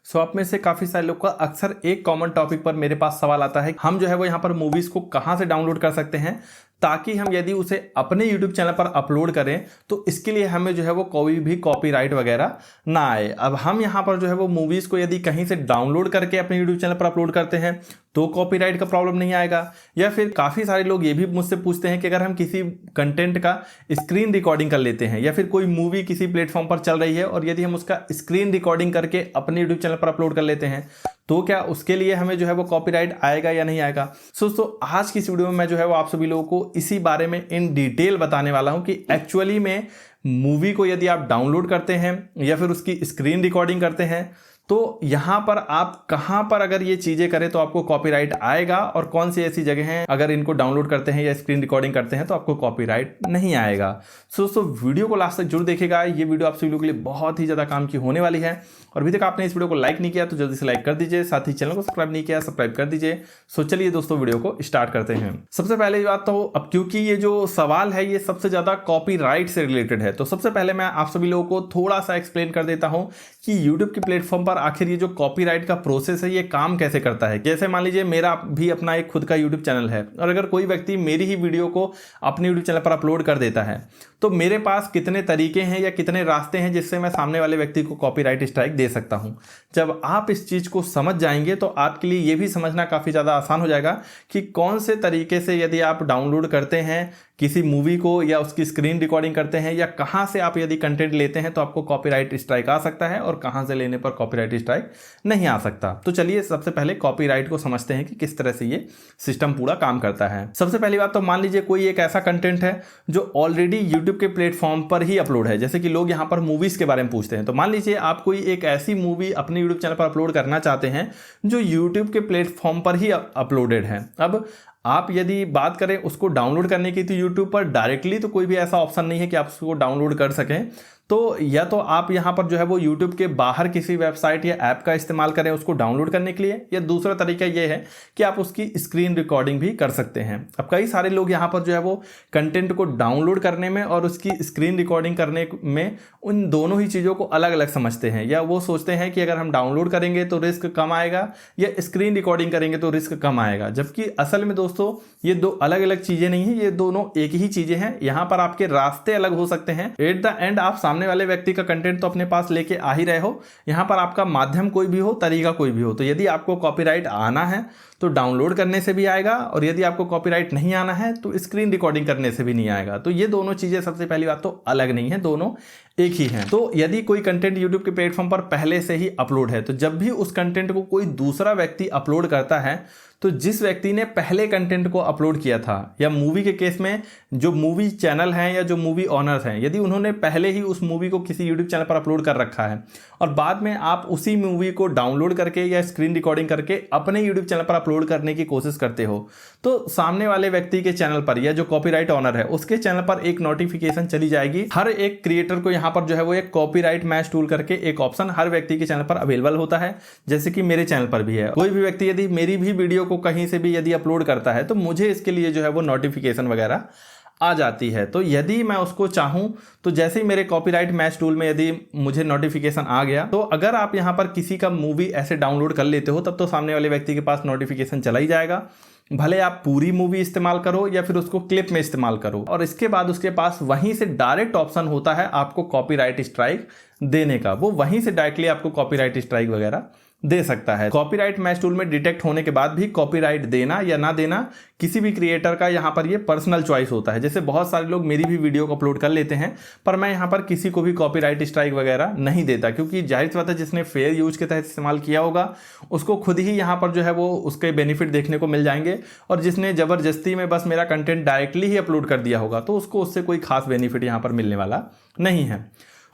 आप में से काफी सारे लोग का अक्सर एक कॉमन टॉपिक पर मेरे पास सवाल आता है, हम जो है वो यहाँ पर मूवीज को कहाँ से डाउनलोड कर सकते हैं ताकि हम यदि उसे अपने YouTube चैनल पर अपलोड करें तो इसके लिए हमें जो है वो कोई भी कॉपीराइट वगैरह ना आए। अब हम यहाँ पर जो है वो मूवीज को यदि कहीं से डाउनलोड करके अपने YouTube चैनल पर अपलोड करते हैं तो कॉपीराइट का प्रॉब्लम नहीं आएगा। या फिर काफ़ी सारे लोग ये भी मुझसे पूछते हैं कि अगर हम किसी कंटेंट का स्क्रीन रिकॉर्डिंग कर लेते हैं या फिर कोई मूवी किसी प्लेटफॉर्म पर चल रही है और यदि हम उसका स्क्रीन रिकॉर्डिंग करके अपने YouTube चैनल पर अपलोड कर लेते हैं तो क्या उसके लिए हमें जो है वो कॉपीराइट आएगा या नहीं आएगा। दोस्तों आज की इस वीडियो में मैं जो है वो आप सभी लोगों को इसी बारे में इन डिटेल बताने वाला हूं कि एक्चुअली में मूवी को यदि आप डाउनलोड करते हैं या फिर उसकी स्क्रीन रिकॉर्डिंग करते हैं तो यहाँ पर आप कहाँ पर अगर ये चीज़ें करें तो आपको कॉपीराइट आएगा और कौन सी ऐसी जगह हैं अगर इनको डाउनलोड करते हैं या स्क्रीन रिकॉर्डिंग करते हैं तो आपको कॉपीराइट नहीं आएगा। दोस्तों वीडियो को लास्ट तक जरूर देखेगा, ये वीडियो आप सभी लोगों के लिए बहुत ही ज़्यादा काम की होने वाली है। और अभी तक आपने इस वीडियो को लाइक नहीं किया तो जल्दी से लाइक कर दीजिए, साथ ही चैनल को सब्सक्राइब नहीं किया सब्सक्राइब कर दीजिए। सो चलिए दोस्तों वीडियो को स्टार्ट करते हैं। सबसे पहले बात तो अब क्योंकि ये जो सवाल है ये सबसे ज़्यादा कॉपीराइट से रिलेटेड है तो सबसे पहले मैं आप सभी लोगों को थोड़ा सा एक्सप्लेन कर देता हूँ कि यूट्यूब के प्लेटफॉर्म पर आखिर ये जो कॉपीराइट का प्रोसेस है ये काम कैसे करता है। जैसे मान लीजिए मेरा भी अपना एक खुद का यूट्यूब चैनल है और अगर कोई व्यक्ति मेरी ही वीडियो को अपने यूट्यूब चैनल पर अपलोड कर देता है तो मेरे पास कितने तरीके हैं या कितने रास्ते हैं जिससे मैं सामने वाले व्यक्ति को कॉपीराइट स्ट्राइक दे सकता हूं। जब आप इस चीज़ को समझ जाएंगे तो आपके लिए ये भी समझना काफ़ी ज़्यादा आसान हो जाएगा कि कौन से तरीके से यदि आप डाउनलोड करते हैं किसी मूवी को या उसकी स्क्रीन रिकॉर्डिंग करते हैं या कहाँ से आप यदि कंटेंट लेते हैं तो आपको कॉपीराइट स्ट्राइक आ सकता है और कहाँ से लेने पर कॉपीराइट स्ट्राइक नहीं आ सकता। तो चलिए सबसे पहले कॉपीराइट को समझते हैं कि किस तरह से ये सिस्टम पूरा काम करता है। सबसे पहली बात तो मान लीजिए कोई एक ऐसा कंटेंट है जो ऑलरेडी यूट्यूब के प्लेटफॉर्म पर ही अपलोड है। जैसे कि लोग यहाँ पर मूवीज के बारे में पूछते हैं तो मान लीजिए आप कोई एक ऐसी मूवी अपने यूट्यूब चैनल पर अपलोड करना चाहते हैं जो यूट्यूब के प्लेटफॉर्म पर ही अपलोडेड है। अब आप यदि बात करें उसको डाउनलोड करने की तो यूट्यूब पर डायरेक्टली तो कोई भी ऐसा ऑप्शन नहीं है कि आप उसको डाउनलोड कर सकें। तो या तो आप यहाँ पर जो है वो यूट्यूब के बाहर किसी वेबसाइट या ऐप का इस्तेमाल करें उसको डाउनलोड करने के लिए, या दूसरा तरीका ये है कि आप उसकी स्क्रीन रिकॉर्डिंग भी कर सकते हैं। अब कई सारे लोग यहाँ पर जो है वो कंटेंट को डाउनलोड करने में और उसकी स्क्रीन रिकॉर्डिंग करने में उन दोनों ही चीज़ों को अलग अलग समझते हैं, या वो सोचते हैं कि अगर हम डाउनलोड करेंगे तो रिस्क कम आएगा या स्क्रीन रिकॉर्डिंग करेंगे तो रिस्क कम आएगा। जबकि असल में दोस्तों ये दो अलग अलग चीज़ें नहीं है, ये दोनों एक ही चीज़ें हैं। यहाँ पर आपके रास्ते अलग हो सकते हैं। एट द एंड आप सामने वाले व्यक्ति का कंटेंट तो अपने पास लेके आ ही रहे हो, यहाँ पर आपका माध्यम कोई भी हो, तरीका कोई भी हो। तो यदि आपको कॉपीराइट आना है तो डाउनलोड करने से भी आएगा और यदि आपको कॉपीराइट नहीं आना है तो स्क्रीन रिकॉर्डिंग करने से भी नहीं आएगा। तो ये दोनों चीज़ें सबसे पहली बात तो अलग नहीं है, दोनों एक ही हैं। तो यदि कोई कंटेंट यूट्यूब के प्लेटफॉर्म पर पहले से ही अपलोड है तो जब भी उस कंटेंट को कोई दूसरा व्यक्ति अपलोड करता है तो जिस व्यक्ति ने पहले कंटेंट को अपलोड किया था, या मूवी के केस में जो मूवी चैनल हैं या जो मूवी ऑनर्स हैं, यदि उन्होंने पहले ही उस मूवी को किसी यूट्यूब चैनल पर अपलोड कर रखा है और बाद में आप उसी मूवी को डाउनलोड करके या स्क्रीन रिकॉर्डिंग करके अपने यूट्यूब चैनल पर अपलोड करने की कोशिश करते हो तो सामने वाले व्यक्ति के चैनल पर या जो कॉपीराइट ऑनर है उसके चैनल पर एक नोटिफिकेशन चली जाएगी। हर एक क्रिएटर को यहाँ पर जो है वो एक कॉपीराइट मैच टूल करके एक ऑप्शन हर व्यक्ति के चैनल पर अवेलेबल होता है, जैसे कि मेरे चैनल पर भी है। कोई भी व्यक्ति यदि मेरी भी वीडियो को कहीं से भी यदि अपलोड करता है तो मुझे इसके लिए जो है वो नोटिफिकेशन वगैरह आ जाती है। तो यदि मैं उसको चाहूं तो जैसे ही मेरे कॉपीराइट मैच टूल में यदि मुझे नोटिफिकेशन आ गया तो अगर आप यहां पर किसी का मूवी ऐसे डाउनलोड कर लेते हो तब तो सामने वाले व्यक्ति के पास नोटिफिकेशन चला ही जाएगा, भले आप पूरी मूवी इस्तेमाल करो या फिर उसको क्लिप में इस्तेमाल करो। और इसके बाद उसके पास वहीं से डायरेक्ट ऑप्शन होता है आपको कॉपीराइट स्ट्राइक देने का, वो वहीं से डायरेक्टली आपको कॉपीराइट स्ट्राइक वगैरह दे सकता है। कॉपीराइट मैच टूल में डिटेक्ट होने के बाद भी कॉपीराइट देना या ना देना किसी भी क्रिएटर का यहाँ पर ये पर्सनल चॉइस होता है। जैसे बहुत सारे लोग मेरी भी वीडियो को अपलोड कर लेते हैं पर मैं यहाँ पर किसी को भी कॉपीराइट स्ट्राइक वगैरह नहीं देता, क्योंकि जाहिर सी बात है जिसने फेयर यूज के तहत इस्तेमाल किया होगा उसको खुद ही यहाँ पर जो है वो उसके बेनिफिट देखने को मिल जाएंगे, और जिसने जबरदस्ती में बस मेरा कंटेंट डायरेक्टली ही अपलोड कर दिया होगा तो उसको उससे कोई खास बेनिफिट यहाँ पर मिलने वाला नहीं है।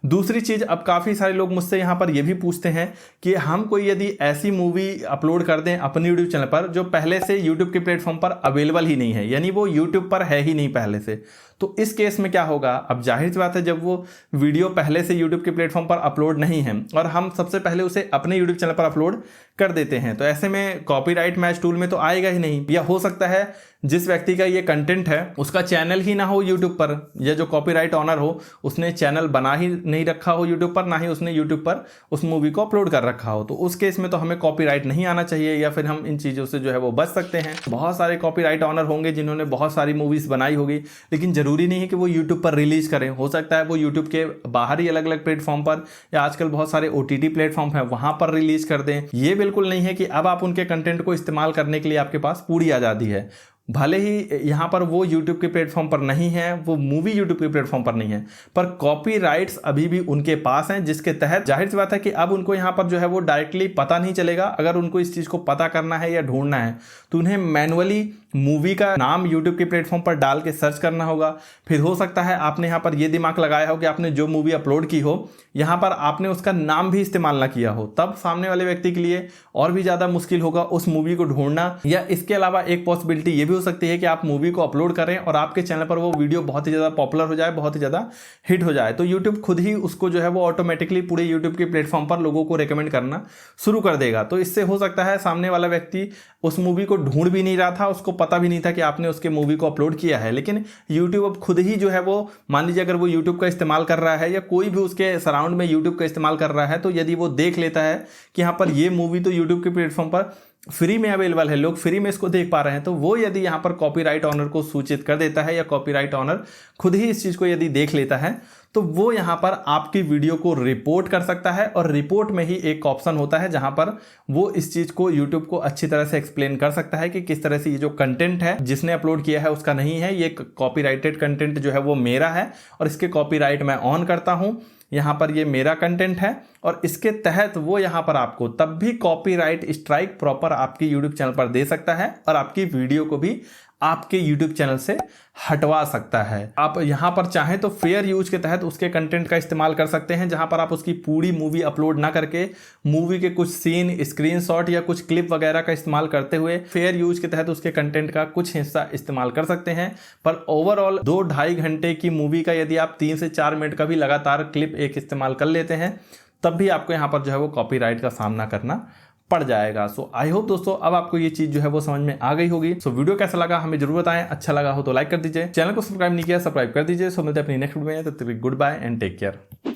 दूसरी चीज़, अब काफ़ी सारे लोग मुझसे यहाँ पर ये भी पूछते हैं कि हम कोई यदि ऐसी मूवी अपलोड कर दें अपने यूट्यूब चैनल पर जो पहले से यूट्यूब के प्लेटफॉर्म पर अवेलेबल ही नहीं है, यानी वो यूट्यूब पर है ही नहीं पहले से, तो इस केस में क्या होगा। अब जाहिर सी बात है जब वो वीडियो पहले से यूट्यूब के प्लेटफॉर्म पर अपलोड नहीं है और हम सबसे पहले उसे अपने यूट्यूब चैनल पर अपलोड कर देते हैं। तो ऐसे में कॉपीराइट मैच टूल में तो आएगा ही नहीं, या हो सकता है जिस व्यक्ति का ये कंटेंट है उसका चैनल ही ना हो यूट्यूब पर, या जो कॉपीराइट ऑनर हो उसने चैनल बना ही नहीं रखा हो यूट्यूब पर, ना ही उसने यूट्यूब पर उस मूवी को अपलोड कर रखा हो। तो उस केस में तो हमें कॉपीराइट नहीं आना चाहिए, या फिर हम इन चीज़ों से जो है वो बच सकते हैं। बहुत सारे कॉपीराइट ऑनर होंगे जिन्होंने बहुत सारी मूवीज़ बनाई होगी, लेकिन ज़रूरी नहीं है कि वो यूट्यूब पर रिलीज़ करें। हो सकता है वो यूट्यूब के बाहर ही अलग अलग प्लेटफॉर्म पर, या आजकल बहुत सारे OTT प्लेटफॉर्म हैं वहाँ पर रिलीज़ कर दें। ये बिल्कुल नहीं है कि अब आप उनके कंटेंट को इस्तेमाल करने के लिए आपके पास पूरी आज़ादी है। भले ही यहाँ पर वो यूट्यूब के प्लेटफॉर्म पर नहीं है, वो मूवी यूट्यूब के प्लेटफॉर्म पर नहीं है, पर कॉपीराइट्स अभी भी उनके पास हैं, जिसके तहत जाहिर सी बात है कि अब उनको यहाँ पर जो है वो डायरेक्टली पता नहीं चलेगा। अगर उनको इस चीज़ को पता करना है या ढूंढना है तो उन्हें मैनुअली मूवी का नाम यूट्यूब के प्लेटफॉर्म पर डाल के सर्च करना होगा। फिर हो सकता है आपने यहाँ पर ये दिमाग लगाया हो कि आपने जो मूवी अपलोड की हो यहाँ पर आपने उसका नाम भी इस्तेमाल ना किया हो, तब सामने वाले व्यक्ति के लिए और भी ज़्यादा मुश्किल होगा उस मूवी को ढूंढना। या इसके अलावा एक पॉसिबिलिटी ये भी हो सकती है कि आप मूवी को अपलोड करें और आपके चैनल पर वो वीडियो बहुत ही ज़्यादा पॉपुलर हो जाए, बहुत ही ज़्यादा हिट हो जाए, तो यूट्यूब खुद ही उसको जो है वो ऑटोमेटिकली पूरे यूट्यूब के प्लेटफॉर्म पर लोगों को रिकमेंड करना शुरू कर देगा। तो इससे हो सकता है सामने वाला व्यक्ति उस मूवी को ढूंढ भी नहीं रहा था, उसको पता भी नहीं था कि आपने उसके मूवी को अपलोड किया है, लेकिन यूट्यूब अब खुद ही जो है वो, मान लीजिए अगर वो यूट्यूब का इस्तेमाल कर रहा है या कोई भी उसके सराउंड में यूट्यूब का इस्तेमाल कर रहा है, तो यदि वो देख लेता है कि यहाँ पर ये मूवी तो यूट्यूब के प्लेटफॉर्म पर फ्री में अवेलेबल है, लोग फ्री में इसको देख पा रहे हैं, तो वो यदि यहाँ पर कॉपीराइट ऑनर को सूचित कर देता है या कॉपीराइट ऑनर खुद ही इस चीज़ को यदि देख लेता है, तो वो यहाँ पर आपकी वीडियो को रिपोर्ट कर सकता है। और रिपोर्ट में ही एक ऑप्शन होता है जहाँ पर वो इस चीज़ को यूट्यूब को अच्छी तरह से एक्सप्लेन कर सकता है कि किस तरह से ये जो कंटेंट है जिसने अपलोड किया है उसका नहीं है, ये कॉपीराइटेड कंटेंट जो है वो मेरा है और इसके कॉपीराइट मैं ऑन करता हूँ, यहाँ पर ये मेरा कंटेंट है। और इसके तहत वो यहाँ पर आपको तब भी कॉपीराइट स्ट्राइक प्रॉपर आपकी यूट्यूब चैनल पर दे सकता है और आपकी वीडियो को भी आपके यूट्यूब चैनल से हटवा सकता है। आप यहाँ पर चाहें तो फेयर यूज के तहत उसके कंटेंट का इस्तेमाल कर सकते हैं, जहाँ पर आप उसकी पूरी मूवी अपलोड ना करके मूवी के कुछ सीन, स्क्रीनशॉट या कुछ क्लिप वगैरह का इस्तेमाल करते हुए फेयर यूज के तहत उसके कंटेंट का कुछ हिस्सा इस्तेमाल कर सकते हैं। पर ओवरऑल 2-2.5 घंटे की मूवी का यदि आप 3 से 4 मिनट का भी लगातार क्लिप एक इस्तेमाल कर लेते हैं, तब भी आपको यहाँ पर जो है वो कॉपीराइट का सामना करना पड़ जाएगा। सो आई होप दोस्तों अब आपको ये चीज जो है वो समझ में आ गई होगी। सो वीडियो कैसा लगा हमें जरूर बताएं, अच्छा लगा हो तो लाइक कर दीजिए, चैनल को सब्सक्राइब नहीं किया सब्सक्राइब कर दीजिए। सो मिलते हैं अपनी नेक्स्ट वीडियो में, तब तक good bye and take care.